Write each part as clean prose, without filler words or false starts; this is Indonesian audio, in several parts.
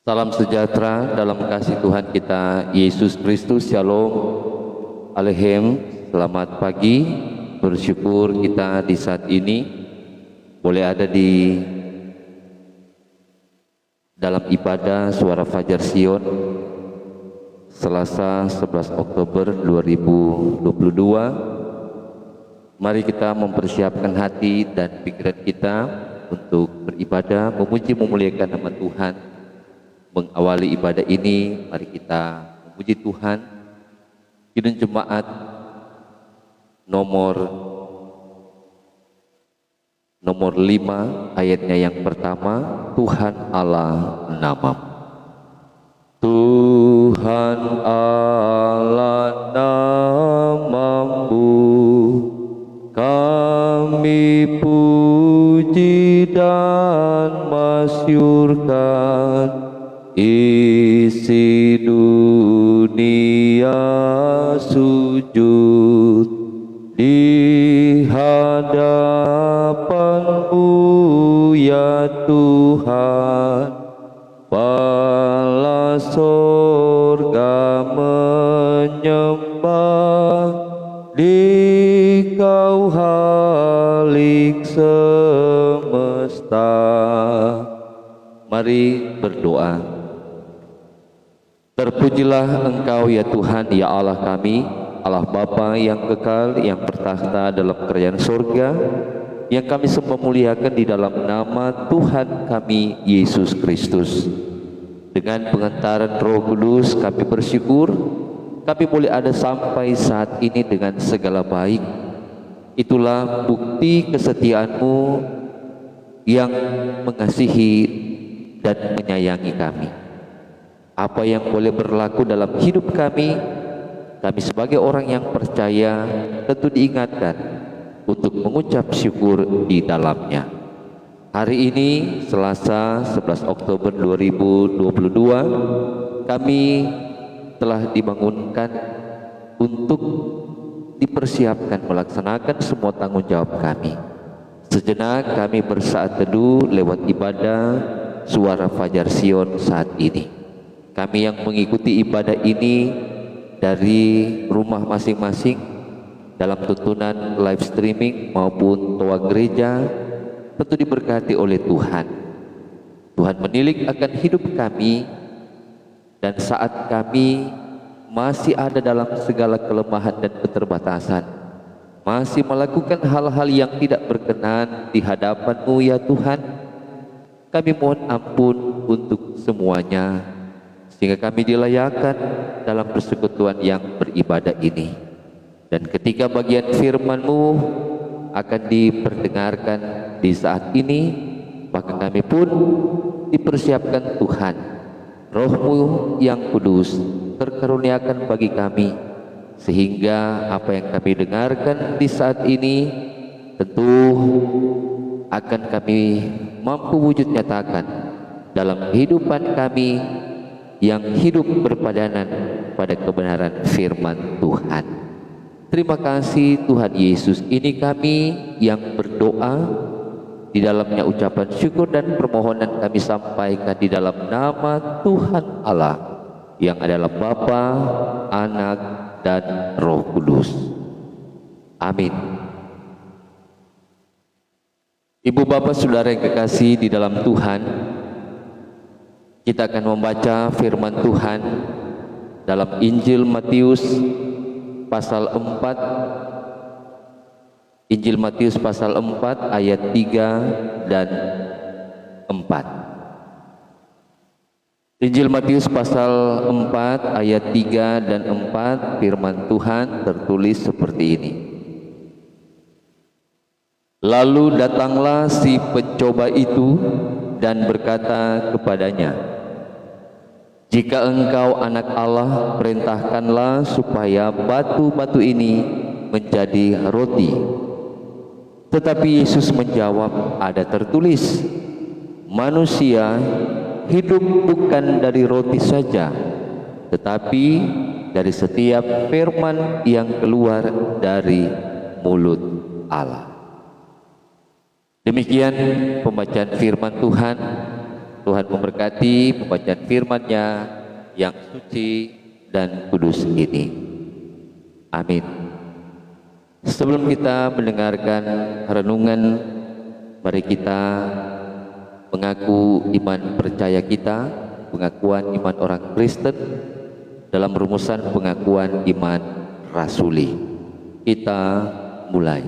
Salam sejahtera dalam kasih Tuhan kita Yesus Kristus. Shalom Aleichem. Selamat pagi. Bersyukur kita di saat ini boleh ada di dalam ibadah Suara Fajar Sion Selasa 11 Oktober 2022. Mari kita mempersiapkan hati dan pikiran kita untuk beribadah, memuji memuliakan nama Tuhan. Mengawali ibadah ini, mari kita memuji Tuhan. Kidung Jemaat nomor 5 ayatnya yang pertama, Tuhan Allah namamu. Tuhan Allah namamu, kami puji dan masyurkan. Isi dunia sujud di hadapan-Mu ya Tuhan. Bala sorga menyembah, Dikau halik semesta. Mari berdoa. Terpujilah Engkau ya Tuhan, ya Allah kami, Allah Bapa yang kekal, yang bertakhta dalam kerajaan surga, yang kami semua muliakan di dalam nama Tuhan kami Yesus Kristus. Dengan pengantaran Roh Kudus kami bersyukur kami boleh ada sampai saat ini dengan segala baik. Itulah bukti kesetiaan-Mu yang mengasihi dan menyayangi kami. Apa yang boleh berlaku dalam hidup kami sebagai orang yang percaya tentu diingatkan untuk mengucap syukur di dalamnya. Hari ini Selasa 11 Oktober 2022, kami telah dibangunkan untuk dipersiapkan melaksanakan semua tanggung jawab kami. Sejenak kami bersaat teduh lewat ibadah Suara Fajar Sion saat ini. Kami yang mengikuti ibadah ini dari rumah masing-masing dalam tuntunan live streaming maupun toa gereja tentu diberkati oleh Tuhan. Tuhan menilik akan hidup kami, dan saat kami masih ada dalam segala kelemahan dan keterbatasan, masih melakukan hal-hal yang tidak berkenan di hadapan-Mu ya Tuhan, kami mohon ampun untuk semuanya, sehingga kami dilayakkan dalam persekutuan yang beribadah ini. Dan ketika bagian firman-Mu akan diperdengarkan di saat ini, maka kami pun dipersiapkan Tuhan. Roh-Mu yang kudus terkaruniakan bagi kami, sehingga apa yang kami dengarkan di saat ini tentu akan kami mampu wujud nyatakan dalam kehidupan kami yang hidup berpadanan pada kebenaran firman Tuhan. Terima kasih Tuhan Yesus. Ini kami yang berdoa, di dalamnya ucapan syukur dan permohonan kami sampaikan di dalam nama Tuhan Allah yang adalah Bapa, Anak, dan Roh Kudus. Amin. Ibu bapak saudara yang kekasih di dalam Tuhan, kita akan membaca firman Tuhan dalam Injil Matius pasal 4. Injil Matius pasal 4 ayat 3 dan 4. Injil Matius pasal 4 ayat 3 dan 4, firman Tuhan tertulis seperti ini. Lalu datanglah si pencoba itu dan berkata kepadanya, "Jika engkau anak Allah, perintahkanlah supaya batu-batu ini menjadi roti." Tetapi Yesus menjawab, "Ada tertulis, manusia hidup bukan dari roti saja, tetapi dari setiap firman yang keluar dari mulut Allah." Demikian pembacaan firman Tuhan. Tuhan memberkati pembacaan firman-Nya yang suci dan kudus ini. Amin. Sebelum kita mendengarkan renungan, mari kita mengaku iman percaya kita, pengakuan iman orang Kristen dalam rumusan pengakuan iman rasuli. Kita mulai.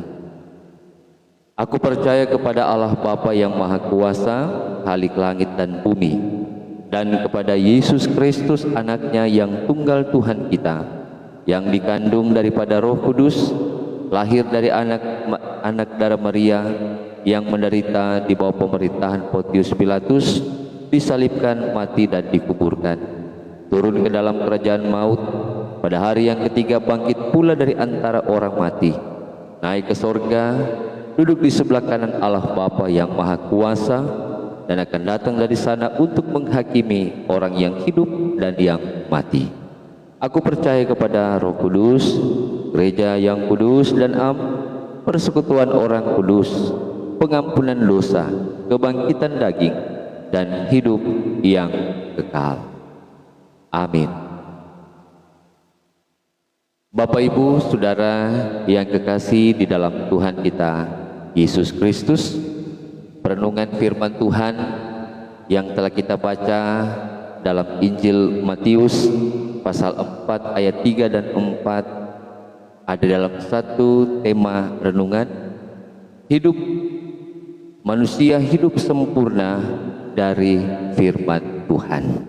Aku percaya kepada Allah Bapa yang Maha Kuasa, Khalik langit dan bumi, dan kepada Yesus Kristus anaknya yang tunggal Tuhan kita, yang dikandung daripada Roh Kudus, lahir dari anak darah Maria, yang menderita di bawah pemerintahan Pontius Pilatus, disalibkan, mati dan dikuburkan, turun ke dalam kerajaan maut, pada hari yang ketiga bangkit pula dari antara orang mati, naik ke sorga, duduk di sebelah kanan Allah Bapa yang Maha Kuasa, dan akan datang dari sana untuk menghakimi orang yang hidup dan yang mati. Aku percaya kepada Roh Kudus, gereja yang kudus dan am, persekutuan orang kudus, pengampunan dosa, kebangkitan daging, dan hidup yang kekal. Amin. Bapak, Ibu, Saudara yang kekasih di dalam Tuhan kita Yesus Kristus, perenungan firman Tuhan yang telah kita baca dalam Injil Matius pasal 4 ayat 3 dan 4 ada dalam satu tema renungan, hidup manusia hidup sempurna dari firman Tuhan.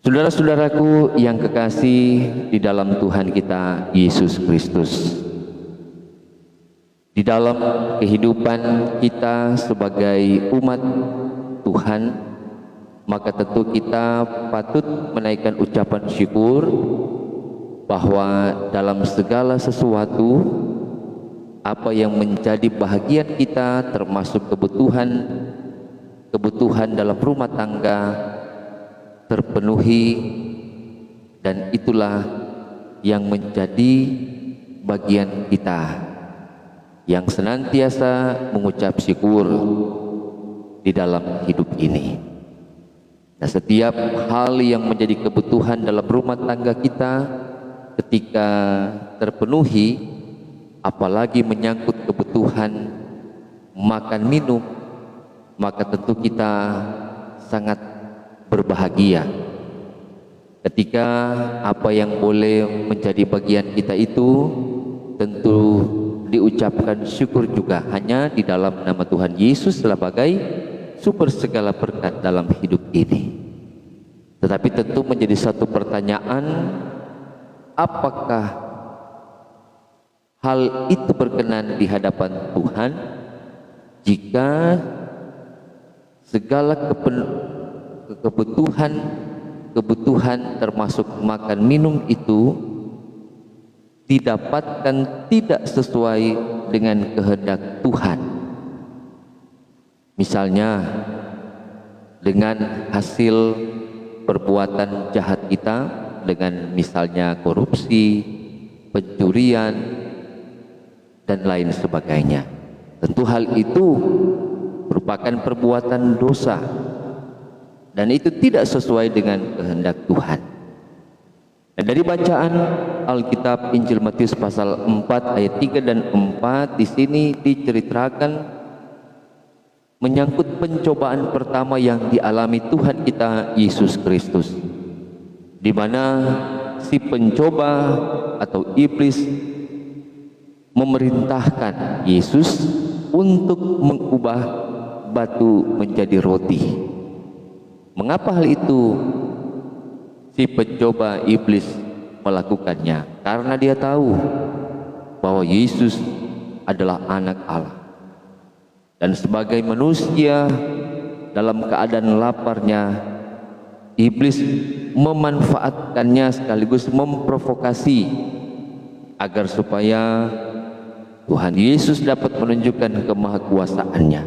Saudara-saudaraku yang kekasih di dalam Tuhan kita Yesus Kristus, di dalam kehidupan kita sebagai umat Tuhan, maka tentu kita patut menaikkan ucapan syukur bahwa dalam segala sesuatu apa yang menjadi bahagian kita, termasuk kebutuhan dalam rumah tangga, terpenuhi, dan itulah yang menjadi bagian kita yang senantiasa mengucap syukur di dalam hidup ini. Nah, setiap hal yang menjadi kebutuhan dalam rumah tangga kita ketika terpenuhi, apalagi menyangkut kebutuhan makan minum, maka tentu kita sangat berbahagia ketika apa yang boleh menjadi bagian kita itu tentu diucapkan syukur juga hanya di dalam nama Tuhan Yesus sebagai sumber segala berkat dalam hidup ini. Tetapi tentu menjadi satu pertanyaan, apakah hal itu berkenan di hadapan Tuhan jika segala kebutuhan termasuk makan minum itu didapatkan tidak sesuai dengan kehendak Tuhan. Misalnya dengan hasil perbuatan jahat kita, dengan misalnya korupsi, pencurian, dan lain sebagainya. Tentu hal itu merupakan perbuatan dosa dan itu tidak sesuai dengan kehendak Tuhan. Dan dari bacaan Alkitab Injil Matius pasal 4 ayat 3 dan 4 di sini diceritakan menyangkut pencobaan pertama yang dialami Tuhan kita Yesus Kristus, di mana si pencoba atau iblis memerintahkan Yesus untuk mengubah batu menjadi roti. Mengapa hal itu si pencoba iblis melakukannya? Karena dia tahu bahwa Yesus adalah anak Allah, dan sebagai manusia dalam keadaan laparnya, iblis memanfaatkannya sekaligus memprovokasi agar supaya Tuhan Yesus dapat menunjukkan kemahakuasaannya.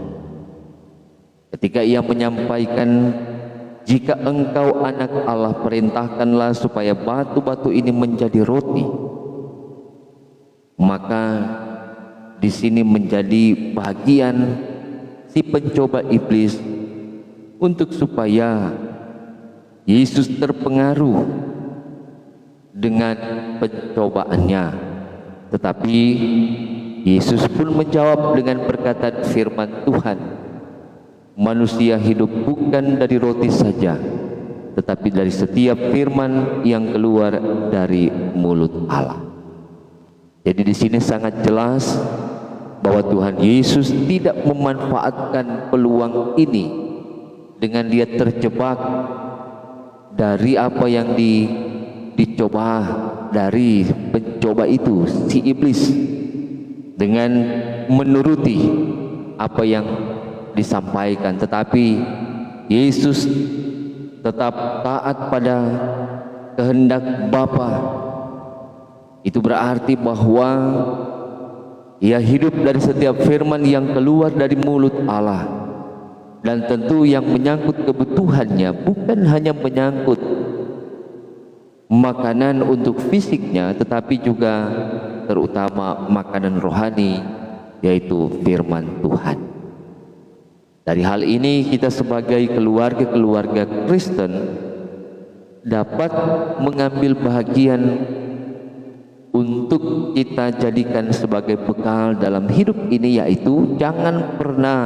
Ketika ia menyampaikan, jika engkau anak Allah, perintahkanlah supaya batu-batu ini menjadi roti. Maka di sini menjadi bagian si pencoba iblis untuk supaya Yesus terpengaruh dengan pencobaannya. Tetapi Yesus pun menjawab dengan perkataan firman Tuhan, manusia hidup bukan dari roti saja, tetapi dari setiap firman yang keluar dari mulut Allah. Jadi di sini sangat jelas bahwa Tuhan Yesus tidak memanfaatkan peluang ini dengan dia terjebak dari apa yang dicoba dari pencoba itu, si iblis, dengan menuruti apa yang disampaikan. Tetapi Yesus tetap taat pada kehendak Bapa. Itu berarti bahwa ia hidup dari setiap firman yang keluar dari mulut Allah. Dan tentu yang menyangkut kebutuhannya bukan hanya menyangkut makanan untuk fisiknya, tetapi juga terutama makanan rohani, yaitu firman Tuhan. Dari hal ini kita sebagai keluarga-keluarga Kristen dapat mengambil bahagian untuk kita jadikan sebagai bekal dalam hidup ini, yaitu jangan pernah,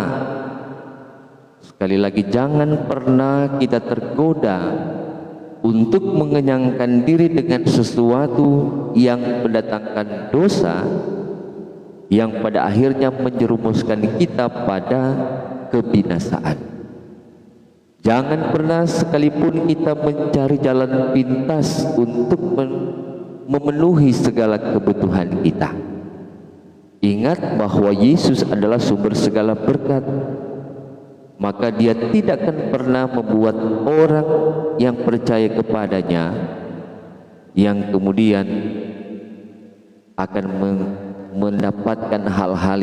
sekali lagi jangan pernah kita tergoda untuk mengenyangkan diri dengan sesuatu yang mendatangkan dosa, yang pada akhirnya menjerumuskan kita pada kebinasaan. Jangan pernah sekalipun kita mencari jalan pintas untuk memenuhi segala kebutuhan kita. Ingat bahwa Yesus adalah sumber segala berkat, maka dia tidak akan pernah membuat orang yang percaya kepadanya yang kemudian akan mendapatkan hal-hal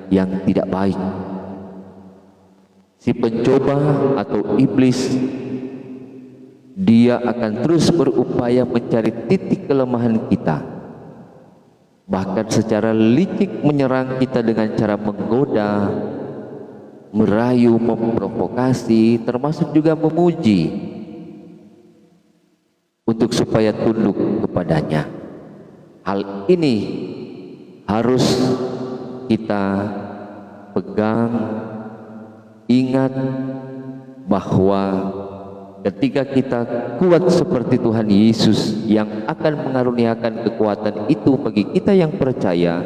yang tidak baik. Si pencoba atau iblis, dia akan terus berupaya mencari titik kelemahan kita, bahkan secara licik menyerang kita dengan cara menggoda, merayu, memprovokasi, termasuk juga memuji untuk supaya tunduk kepadanya. Hal ini harus kita pegang, ingat bahwa ketika kita kuat seperti Tuhan Yesus yang akan mengaruniakan kekuatan itu bagi kita yang percaya,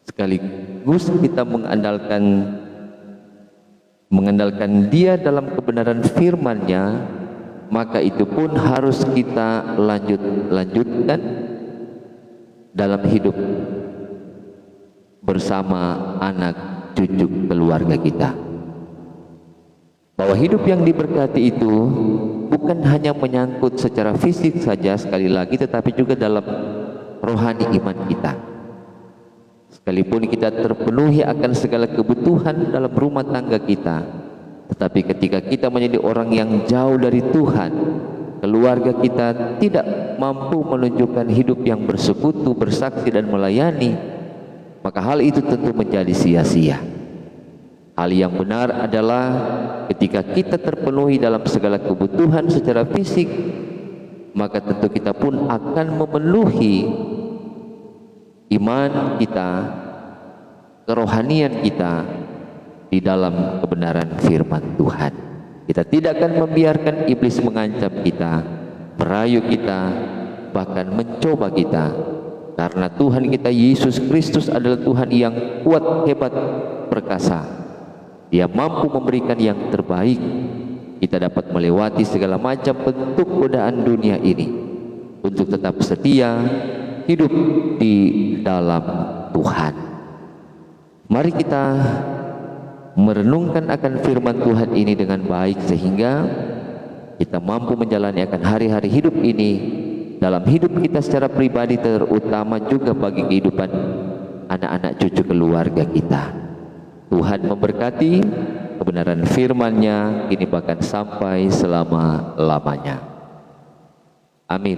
sekaligus kita mengandalkan dia dalam kebenaran firman-Nya, maka itu pun harus kita lanjutkan dalam hidup bersama anak cucu keluarga kita. Bahwa hidup yang diberkati itu bukan hanya menyangkut secara fisik saja sekali lagi, tetapi juga dalam rohani iman kita. Sekalipun kita terpenuhi akan segala kebutuhan dalam rumah tangga kita, tetapi ketika kita menjadi orang yang jauh dari Tuhan, keluarga kita tidak mampu menunjukkan hidup yang bersekutu, bersaksi dan melayani, maka hal itu tentu menjadi sia-sia. Hal yang benar adalah ketika kita terpenuhi dalam segala kebutuhan secara fisik, maka tentu kita pun akan memenuhi iman kita, kerohanian kita di dalam kebenaran firman Tuhan. Kita tidak akan membiarkan iblis mengancam kita, merayu kita, bahkan mencoba kita, karena Tuhan kita Yesus Kristus adalah Tuhan yang kuat, hebat, perkasa. Dia mampu memberikan yang terbaik. Kita dapat melewati segala macam bentuk godaan dunia ini untuk tetap setia hidup di dalam Tuhan. Mari kita merenungkan akan firman Tuhan ini dengan baik, sehingga kita mampu menjalani akan hari-hari hidup ini dalam hidup kita secara pribadi, terutama juga bagi kehidupan anak-anak cucu keluarga kita. Tuhan memberkati kebenaran firman-Nya kini bahkan sampai selama-lamanya. Amin.